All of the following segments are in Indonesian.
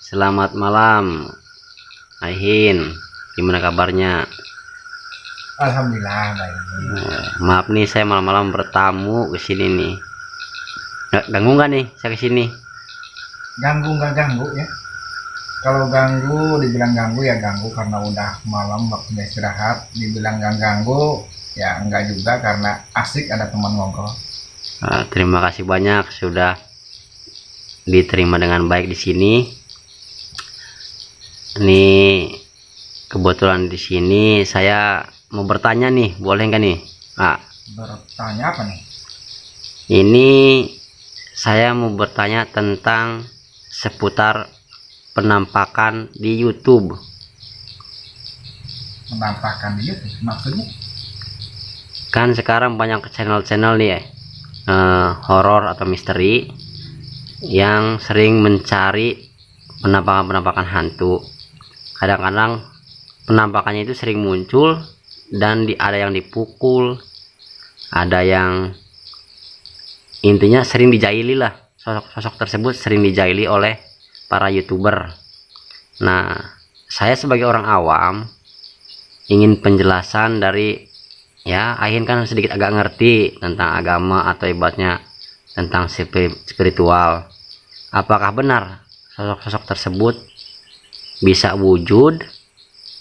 Selamat malam, Aihin. Gimana kabarnya? Alhamdulillah baik. Maaf nih, saya malam-malam bertamu ke sini nih. Nggak ganggu nggak nih saya ke sini? Ganggu nggak ganggu ya? Kalau ganggu, dibilang ganggu ya ganggu karena udah malam waktunya istirahat. Dibilang nggak ganggu ya enggak juga karena asik ada teman ngobrol. Terima kasih banyak sudah diterima dengan baik di sini. Ini kebetulan di sini saya mau bertanya nih, boleh nggak nih? Bertanya apa nih? Ini saya mau bertanya tentang seputar penampakan di YouTube. Menampakkan di YouTube maksudnya? Kan sekarang banyak channel-channel nih ya, horor atau misteri yang sering mencari penampakan-penampakan hantu. Kadang-kadang penampakannya itu sering muncul dan ada yang dipukul, ada yang intinya sering dijaili lah. Sosok tersebut sering dijaili oleh para YouTuber. Nah, saya sebagai orang awam ingin penjelasan dari, ya Aihin kan sedikit agak ngerti tentang agama atau ibaratnya tentang spiritual. Apakah benar sosok-sosok tersebut bisa wujud,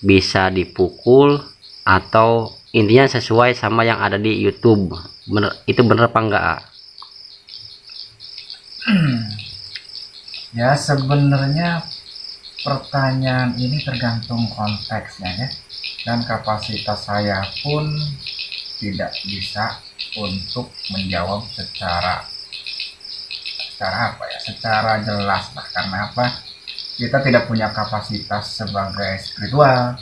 bisa dipukul, atau intinya sesuai sama yang ada di YouTube? Itu bener apa enggak? Ya sebenarnya pertanyaan ini tergantung konteksnya ya. Dan kapasitas saya pun tidak bisa untuk menjawab secara secara jelas lah. Karena apa? Kita tidak punya kapasitas sebagai spiritual,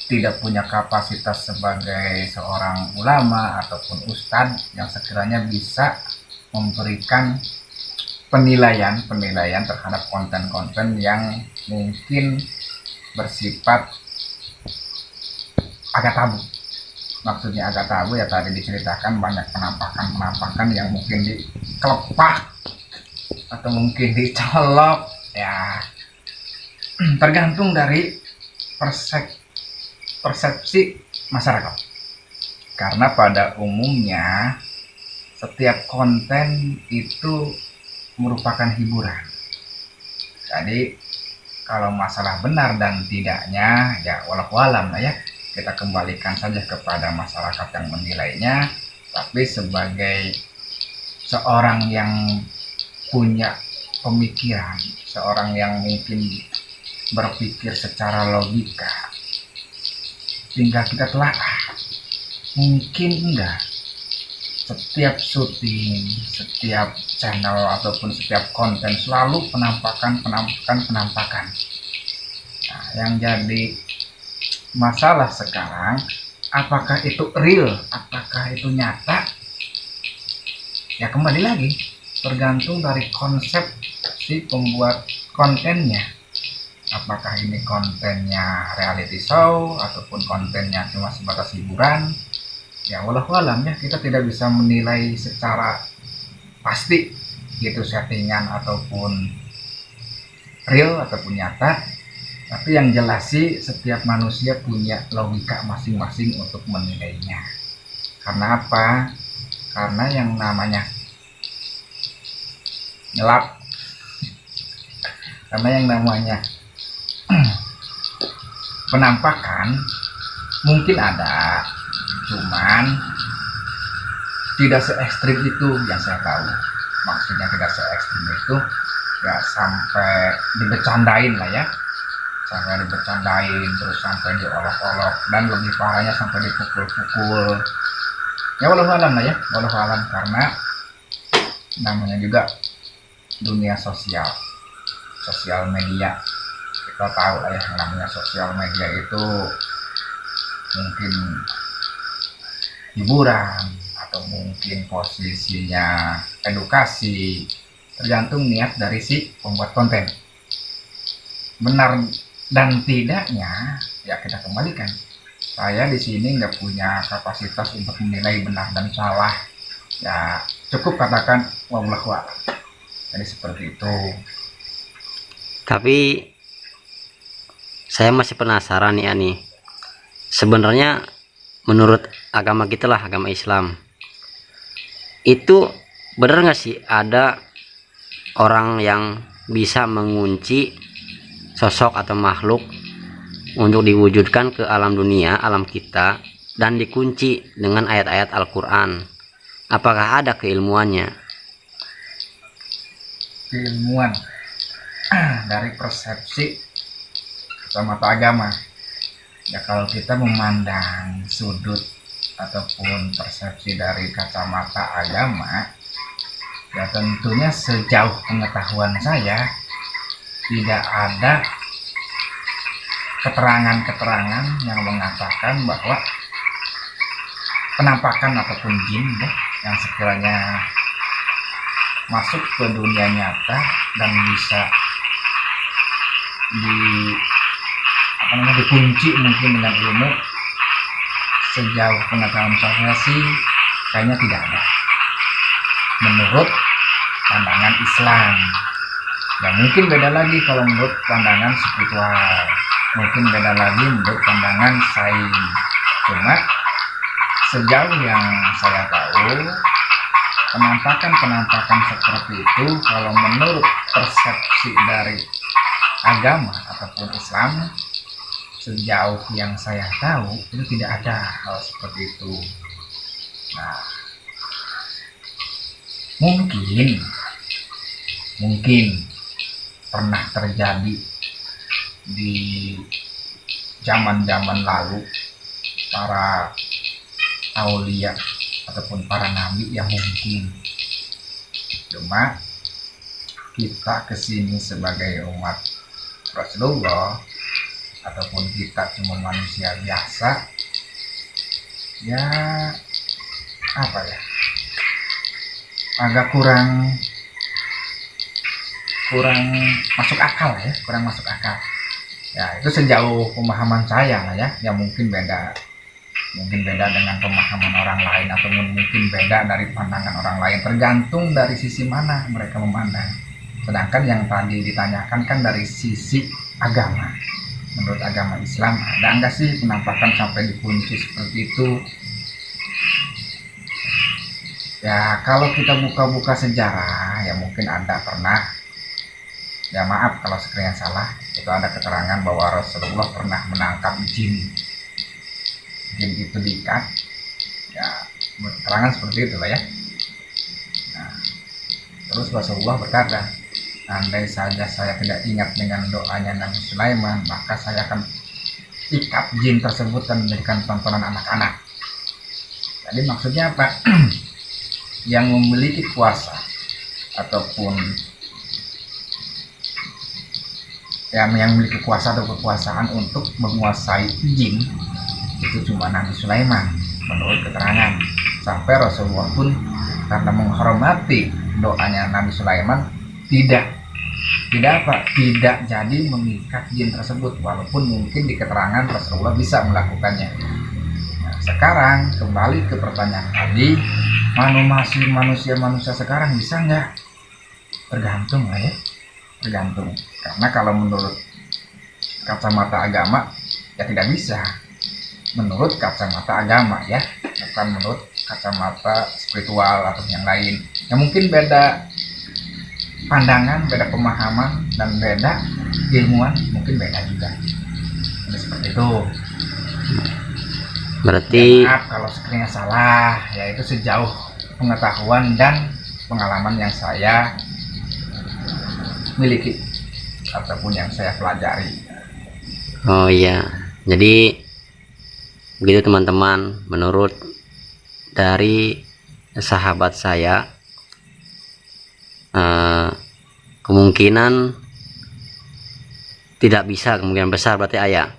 tidak punya kapasitas sebagai seorang ulama ataupun ustadz yang sekiranya bisa memberikan penilaian terhadap konten-konten yang mungkin bersifat agak tabu. Maksudnya agak tabu ya tadi diceritakan banyak penampakan yang mungkin dikelepak atau mungkin dicolok ya, tergantung dari persepsi masyarakat. Karena pada umumnya setiap konten itu merupakan hiburan. Jadi kalau masalah benar dan tidaknya ya walau-alam lah ya, kita kembalikan saja kepada masyarakat yang menilainya. Tapi sebagai seorang yang punya pemikiran, seorang yang mungkin berpikir secara logika, tinggal kita telaah, mungkin enggak setiap syuting, setiap channel ataupun setiap konten selalu penampakan. Nah, yang jadi masalah sekarang, apakah itu real, apakah itu nyata? Ya kembali lagi, tergantung dari konsep si pembuat kontennya. Apakah ini kontennya reality show ataupun kontennya cuma sebatas hiburan? Ya wallahualam ya, kita tidak bisa menilai secara pasti gitu settingan ataupun real ataupun nyata. Tapi yang jelas sih setiap manusia punya logika masing-masing untuk menilainya. Karena apa? Karena yang namanya ngelap, karena yang namanya penampakan mungkin ada, cuman tidak se ekstrim itu yang saya tahu. Maksudnya tidak se ekstrim itu ya sampai dibecandain lah ya, sampai dibecandain terus sampai diolok-olok, dan lebih parahnya sampai dipukul-pukul. Ya wallahualam lah ya, wallahualam, karena namanya juga dunia sosial media. Kita tahu lah ya, namanya sosial media itu mungkin hiburan atau mungkin posisinya edukasi, tergantung niat dari si pembuat konten. Benar dan tidaknya ya kita kembalikan. Saya di sini nggak punya kapasitas untuk menilai benar dan salah. Ya cukup katakan wallahu a'lam. Jadi seperti itu. Tapi saya masih penasaran ya nih. Sebenarnya menurut agama kita lah, agama Islam, itu benar nggak sih ada orang yang bisa mengunci sosok atau makhluk untuk diwujudkan ke alam dunia, alam kita, dan dikunci dengan ayat-ayat Al-Quran? Apakah ada keilmuannya? Keilmuan dari persepsi kacamata agama. Ya kalau kita memandang sudut ataupun persepsi dari kacamata agama, ya tentunya sejauh pengetahuan saya tidak ada keterangan-keterangan yang mengatakan bahwa penampakan ataupun jin ya, yang sekiranya masuk ke dunia nyata dan bisa dikunci mungkin dengan ilmu. Sejauh pengetahuan saya sih kayaknya tidak ada menurut pandangan Islam. Ya mungkin beda lagi kalau menurut pandangan spiritual, mungkin beda lagi menurut pandangan sains. Cuma sejauh yang saya tahu, penampakan seperti itu kalau menurut persepsi dari agama ataupun Islam, sejauh yang saya tahu itu tidak ada hal seperti itu. Nah, mungkin pernah terjadi di zaman-zaman lalu para aulia ataupun para nabi yang mungkin. Cuma kita kesini sebagai umat Rasulullah ataupun kita cuma manusia biasa, ya apa ya, agak kurang masuk akal ya. Itu sejauh pemahaman saya lah ya mungkin beda dengan pemahaman orang lain, atau mungkin beda dari pandangan orang lain, tergantung dari sisi mana mereka memandang. Sedangkan yang tadi ditanyakan kan dari sisi agama. Menurut agama Islam ada enggak sih penampakan sampai dikunci seperti itu? Ya kalau kita buka-buka sejarah ya mungkin ada pernah. Ya maaf kalau sekiranya salah, itu ada keterangan bahwa Rasulullah pernah menangkap jin itu diikat. Ya keterangan seperti itu lah ya. Nah, terus Rasulullah berkata, andai saja saya tidak ingat dengan doanya Nabi Sulaiman, maka saya akan ikat jin tersebut dan menjadikan tontonan anak-anak. Jadi maksudnya apa? Yang memiliki kuasa ataupun yang memiliki kuasa atau kekuasaan untuk menguasai jin itu cuma Nabi Sulaiman menurut keterangan. Sampai Rasulullah pun karena menghormati doanya Nabi Sulaiman tidak jadi mengikat jin tersebut, walaupun mungkin di keterangan Rasulullah bisa melakukannya. Nah, sekarang kembali ke pertanyaan tadi, manusia sekarang bisa nggak? Tergantung lah ya, tergantung. Karena kalau menurut kacamata agama ya tidak bisa. Menurut kacamata agama ya, bukan menurut kacamata spiritual atau yang lain. Ya mungkin beda pandangan, beda pemahaman, dan beda ilmuwan, mungkin beda juga. Jadi seperti itu. Berarti Ya, maaf kalau sekiranya salah, ya itu sejauh pengetahuan dan pengalaman yang saya miliki ataupun yang saya pelajari. oh iya, jadi begitu teman-teman. Menurut dari sahabat saya, kemungkinan tidak bisa, kemungkinan besar berarti ayah.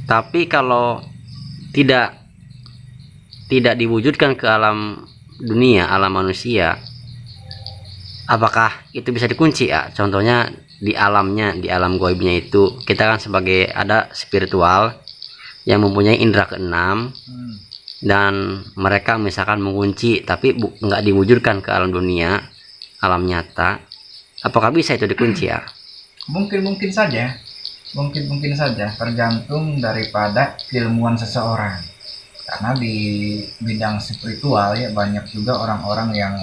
Tapi kalau tidak diwujudkan ke alam dunia, alam manusia, apakah itu bisa dikunci ya? Contohnya di alamnya, di alam gaibnya itu kita kan sebagai ada spiritual yang mempunyai indera keenam, dan mereka misalkan mengunci tapi nggak diwujudkan ke alam dunia, alam nyata, apakah bisa itu dikunci ya? mungkin saja, mungkin saja tergantung daripada keilmuan seseorang. Karena di bidang spiritual ya banyak juga orang-orang yang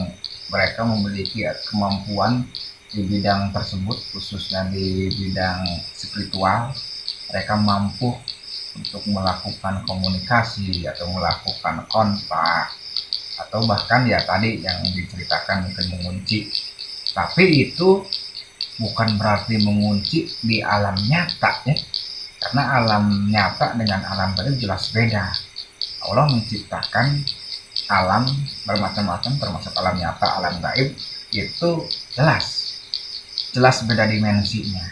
mereka memiliki kemampuan di bidang tersebut, khususnya di bidang spiritual. Mereka mampu untuk melakukan komunikasi atau melakukan kontak, atau bahkan ya tadi yang diceritakan mungkin mengunci. Tapi itu bukan berarti mengunci di alam nyata ya, karena alam nyata dengan alam gaib jelas beda. Allah menciptakan alam bermacam-macam termasuk alam nyata, alam gaib itu jelas beda dimensinya,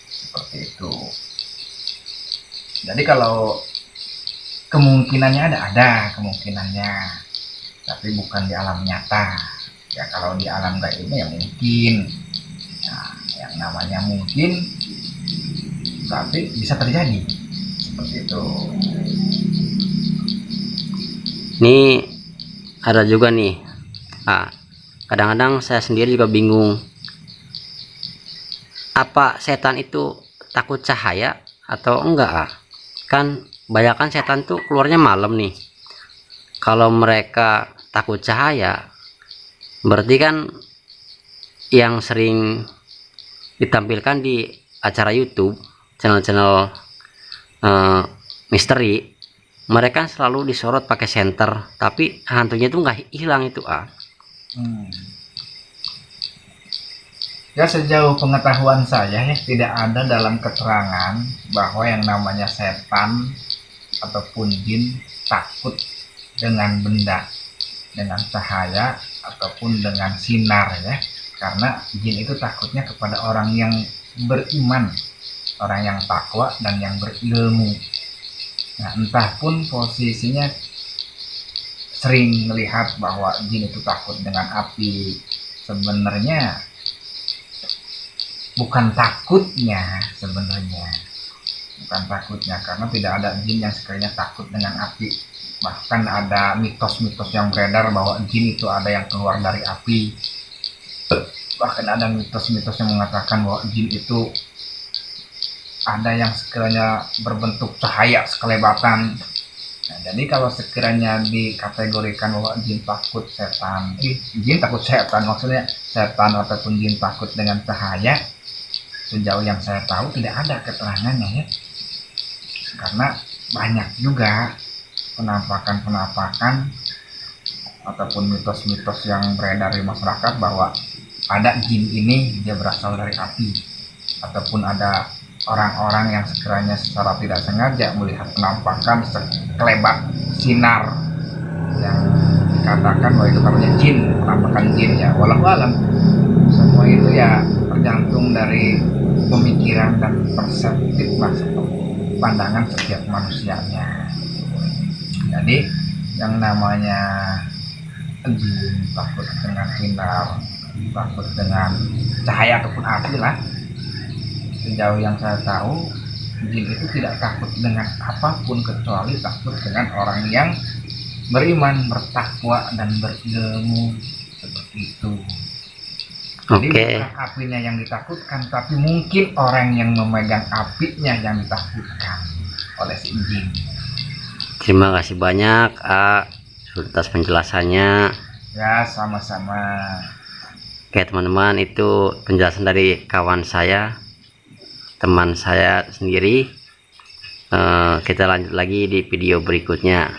seperti itu. Jadi kalau kemungkinannya ada kemungkinannya, tapi bukan di alam nyata ya. Kalau di alam gaibnya ya mungkin. Nah, yang namanya mungkin, tapi bisa terjadi seperti itu. Ini ada juga nih, kadang-kadang saya sendiri juga bingung, apa setan itu takut cahaya atau enggak? Kan banyak setan tuh keluarnya malam nih. Kalau mereka takut cahaya, berarti kan yang sering ditampilkan di acara YouTube, channel-channel misteri, mereka selalu disorot pakai senter, tapi hantunya itu nggak hilang itu. Ya sejauh pengetahuan saya ya tidak ada dalam keterangan bahwa yang namanya setan ataupun jin takut dengan benda, dengan cahaya ataupun dengan sinar ya. Karena jin itu takutnya kepada orang yang beriman, orang yang takwa dan yang berilmu. Nah, entah pun posisinya sering melihat bahwa jin itu takut dengan api, sebenarnya bukan takutnya, karena tidak ada jin yang sekalinya takut dengan api. Bahkan ada mitos-mitos yang beredar bahwa jin itu ada yang keluar dari api. Bahkan ada mitos-mitos yang mengatakan bahwa jin itu ada yang sekiranya berbentuk cahaya sekelebatan. Nah, jadi kalau sekiranya dikategorikan bahwa jin takut setan, maksudnya setan ataupun jin takut dengan cahaya, sejauh yang saya tahu tidak ada keterangannya ya. Karena banyak juga penampakan ataupun mitos-mitos yang beredar di masyarakat bahwa ada jin ini dia berasal dari api, ataupun ada orang-orang yang sekiranya secara tidak sengaja melihat penampakan sekelebat sinar yang dikatakan bahwa itu namanya jin, penampakan jin ya. Walau alam, semua itu ya tergantung dari pemikiran dan persepsi masuk pandangan setiap manusianya. Jadi yang namanya jin takut dengan sinar, takut dengan cahaya ataupun api lah, sejauh yang saya tahu jin itu tidak takut dengan apapun kecuali takut dengan orang yang beriman, bertakwa dan berilmu, seperti itu. Jadi bukan apinya yang ditakutkan, tapi mungkin orang yang memegang apinya yang ditakutkan oleh si jin. Terima kasih banyak atas penjelasannya. Ya, sama-sama. Oke teman-teman, itu penjelasan dari kawan saya, teman saya sendiri. Kita lanjut lagi di video berikutnya.